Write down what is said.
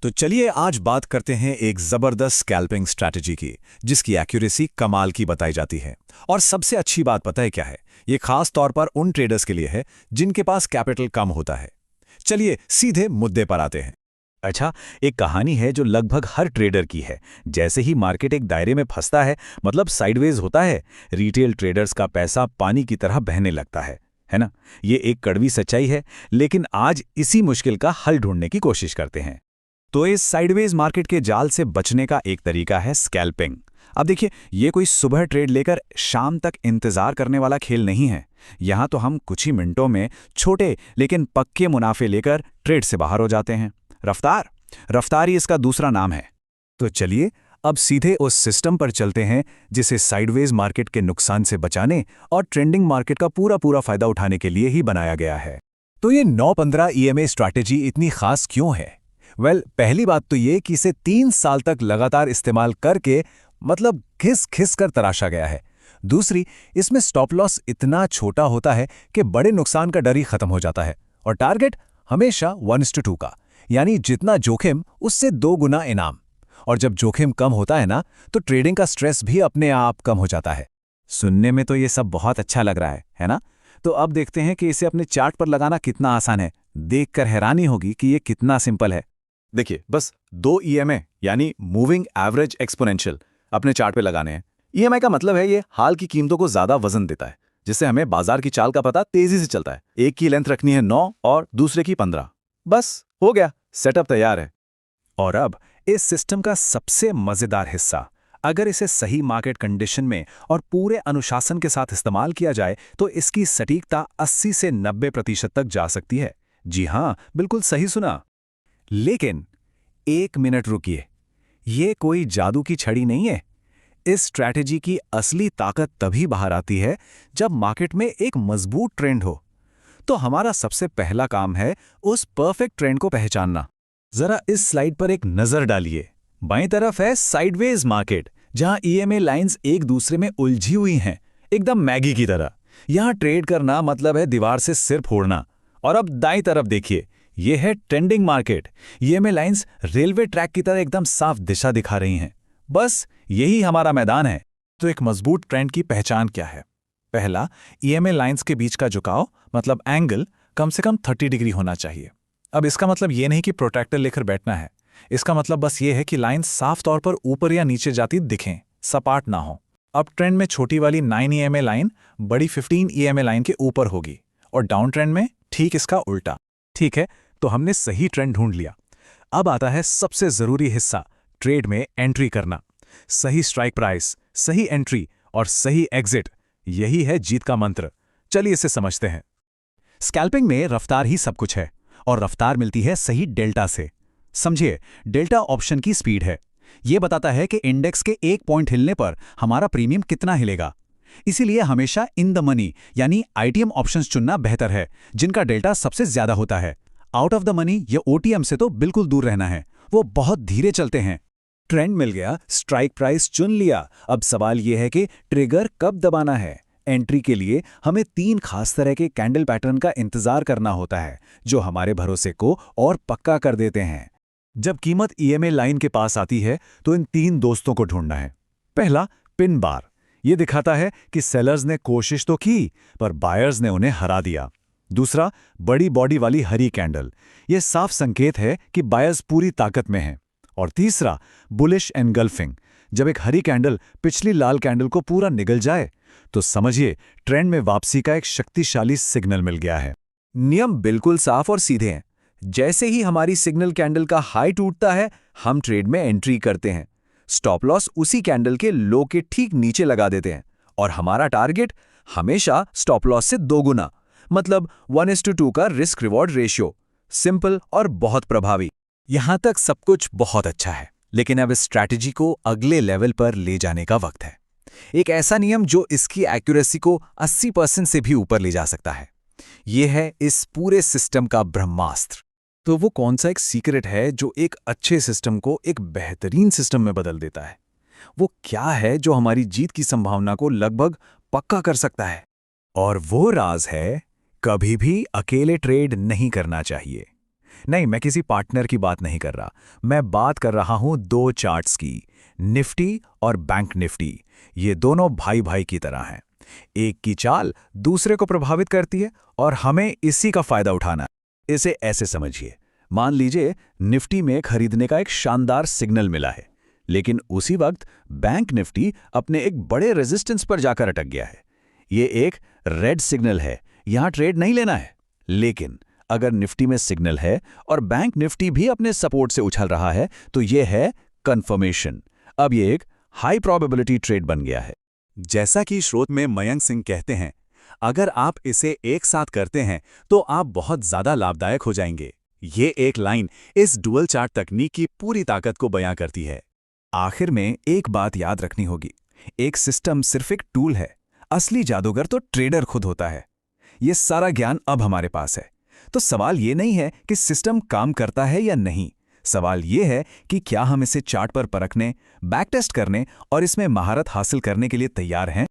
तो चलिए आज बात करते हैं एक जबरदस्त स्कैल्पिंग स्ट्रैटेजी की, जिसकी एक्यूरेसी कमाल की बताई जाती है। और सबसे अच्छी बात पता है क्या है? ये खास तौर पर उन ट्रेडर्स के लिए है जिनके पास कैपिटल कम होता है। चलिए सीधे मुद्दे पर आते हैं। अच्छा, एक कहानी है जो लगभग हर ट्रेडर की है। जैसे ही मार्केट एक दायरे में फंसता है, मतलब साइडवेज होता है, रिटेल ट्रेडर्स का पैसा पानी की तरह बहने लगता है ना? ये एक कड़वी सच्चाई है, लेकिन आज इसी मुश्किल का हल ढूंढने की कोशिश करते हैं। तो इस साइडवेज मार्केट के जाल से बचने का एक तरीका है स्कैल्पिंग। अब देखिए, ये कोई सुबह ट्रेड लेकर शाम तक इंतजार करने वाला खेल नहीं है। यहाँ तो हम कुछ ही मिनटों में छोटे लेकिन पक्के मुनाफे लेकर ट्रेड से बाहर हो जाते हैं। रफ्तार रफ्तार ही इसका दूसरा नाम है। तो चलिए अब सीधे उस सिस्टम पर चलते हैं जिसे साइडवेज मार्केट के नुकसान से बचाने और ट्रेंडिंग मार्केट का पूरा पूरा फायदा उठाने के लिए ही बनाया गया है। तो ये 9-15 ईएमए स्ट्रैटेजी इतनी खास क्यों है? पहली बात तो ये कि इसे 3 साल तक लगातार इस्तेमाल करके मतलब घिस घिस कर तराशा गया है। दूसरी, इसमें स्टॉप लॉस इतना छोटा होता है कि बड़े नुकसान का डर ही खत्म हो जाता है। और टारगेट हमेशा 1:2 का, यानी जितना जोखिम उससे 2 गुना इनाम। और जब जोखिम कम होता है ना, तो ट्रेडिंग का स्ट्रेस भी अपने आप कम हो जाता है। सुनने में तो ये सब बहुत अच्छा लग रहा है ना? तो अब देखते हैं कि इसे अपने चार्ट पर लगाना कितना आसान है। देखकर हैरानी होगी कि ये कितना सिंपल है। देखिए, बस 2 ईएमए यानी मूविंग एवरेज एक्सपोनेंशियल अपने चार्ट पे लगाने हैं। ईएमआई का मतलब है ये हाल की कीमतों को ज्यादा वजन देता है, जिससे हमें बाजार की चाल का पता तेजी से चलता है। एक की लेंथ रखनी है 9 और दूसरे की 15। बस हो गया, सेटअप तैयार है। और अब इस सिस्टम का सबसे मजेदार हिस्सा, अगर इसे सही मार्केट कंडीशन में और पूरे अनुशासन के साथ इस्तेमाल किया जाए तो इसकी सटीकता 80 से 90% तक जा सकती है। जी हां, बिल्कुल सही सुना। लेकिन 1 मिनट रुकिए, ये कोई जादू की छड़ी नहीं है। इस स्ट्रैटेजी की असली ताकत तभी बाहर आती है जब मार्केट में एक मजबूत ट्रेंड हो। तो हमारा सबसे पहला काम है उस परफेक्ट ट्रेंड को पहचानना। जरा इस स्लाइड पर एक नजर डालिए। बाईं तरफ है साइडवेज मार्केट, जहां ईएमए लाइंस एक दूसरे में उलझी हुई हैं, एकदम मैगी की तरह। यहां ट्रेड करना मतलब है दीवार से सिर फोड़ना। और अब दाईं तरफ देखिए, ये है trending market. EMA lines railway track की तरह एकदम साफ दिशा दिखा रही हैं। बस यही हमारा मैदान है। तो एक मजबूत ट्रेंड की पहचान क्या है? पहला, ईएमए लाइंस के बीच का झुकाव मतलब एंगल कम से कम 30 डिग्री होना चाहिए। अब इसका मतलब ये नहीं कि प्रोट्रैक्टर लेकर बैठना है। इसका मतलब बस ये है कि लाइंस साफ तौर पर ऊपर या नीचे जाती दिखें, सपाट ना हो। अब ट्रेंड में छोटी वाली 9 ईएमए लाइन बड़ी 15 ईएमए लाइन के ऊपर होगी, और डाउन ट्रेंड में ठीक इसका उल्टा। ठीक है, तो हमने सही ट्रेंड ढूंढ लिया। अब आता है सबसे जरूरी हिस्सा, ट्रेड में एंट्री करना। सही स्ट्राइक प्राइस, सही एंट्री और सही एग्जिट, यही है जीत का मंत्र। चलिए इसे समझते हैं। स्कैल्पिंग में रफ्तार ही सब कुछ है, और रफ्तार मिलती है सही डेल्टा से। समझिए, डेल्टा ऑप्शन की स्पीड है। यह बताता है कि इंडेक्स के 1 पॉइंट हिलने पर हमारा प्रीमियम कितना हिलेगा। इसीलिए हमेशा इन द मनी यानी आईटीएम ऑप्शंस चुनना बेहतर है, जिनका डेल्टा सबसे ज्यादा होता है। आउट ऑफ द मनी या ओटीएम से तो बिल्कुल दूर रहना है, वो बहुत धीरे चलते हैं। ट्रेंड मिल गया, स्ट्राइक प्राइस चुन लिया। अब सवाल यह है कि ट्रिगर कब दबाना है। एंट्री के लिए हमें 3 खास तरह के कैंडल पैटर्न का इंतजार करना होता है, जो हमारे भरोसे को और पक्का कर देते हैं। जब कीमत ईएमए लाइन के पास आती है तो इन 3 दोस्तों को ढूंढना है। पहला, पिन बार। ये दिखाता है कि सेलर्स ने कोशिश तो की, पर बायर्स ने उन्हें हरा दिया। दूसरा, बड़ी बॉडी वाली हरी कैंडल। यह साफ संकेत है कि बायर्स पूरी ताकत में हैं। और तीसरा, बुलिश एनगल्फिंग। जब एक हरी कैंडल पिछली लाल कैंडल को पूरा निगल जाए, तो समझिए ट्रेंड में वापसी का एक शक्तिशाली सिग्नल मिल गया है। नियम बिल्कुल साफ और सीधे हैं। जैसे ही हमारी सिग्नल कैंडल का हाई टूटता है, हम ट्रेड में एंट्री करते हैं। स्टॉप लॉस उसी कैंडल के लो के ठीक नीचे लगा देते हैं, और हमारा टारगेट हमेशा स्टॉप लॉस से 2 गुना, मतलब 1:2 का रिस्क रिवॉर्ड रेशियो। सिंपल और बहुत प्रभावी। यहां तक सब कुछ बहुत अच्छा है, लेकिन अब इस स्ट्रैटेजी को अगले लेवल पर ले जाने का वक्त है। एक ऐसा नियम जो इसकी एक्यूरेसी को 80% से भी ऊपर ले जा सकता है। यह है इस पूरे सिस्टम का ब्रह्मास्त्र। तो वो कौन सा एक सीक्रेट है जो एक अच्छे सिस्टम को एक बेहतरीन सिस्टम में बदल देता है? वो क्या है जो हमारी जीत की संभावना को लगभग पक्का कर सकता है? और वो राज है, कभी भी अकेले ट्रेड नहीं करना चाहिए। नहीं, मैं किसी पार्टनर की बात नहीं कर रहा। मैं बात कर रहा हूं दो चार्ट्स की, निफ्टी और बैंक निफ्टी। ये दोनों भाई भाई की तरह हैं। एक की चाल दूसरे को प्रभावित करती है और हमें इसी का फायदा उठाना है। इसे ऐसे समझिए, मान लीजिए निफ्टी में खरीदने का एक शानदार सिग्नल मिला है, लेकिन उसी वक्त बैंक निफ्टी अपने एक बड़े रेजिस्टेंस पर जाकर अटक गया है। ये एक रेड सिग्नल है, यहां ट्रेड नहीं लेना है। लेकिन अगर निफ्टी में सिग्नल है और बैंक निफ्टी भी अपने सपोर्ट से उछल रहा है, तो यह है कंफर्मेशन। अब ये एक हाई प्रोबेबिलिटी ट्रेड बन गया है। जैसा कि स्रोत में मयंक सिंह कहते हैं, अगर आप इसे एक साथ करते हैं तो आप बहुत ज्यादा लाभदायक हो जाएंगे। ये एक लाइन इस डुअल चार्ट तकनीक की पूरी ताकत को बयां करती है। आखिर में एक बात याद रखनी होगी, एक सिस्टम सिर्फ एक टूल है, असली जादूगर तो ट्रेडर खुद होता है। ये सारा ज्ञान अब हमारे पास है, तो सवाल ये नहीं है कि सिस्टम काम करता है या नहीं। सवाल ये है कि क्या हम इसे चार्ट पर परखने, बैक टेस्ट करने और इसमें महारत हासिल करने के लिए तैयार हैं।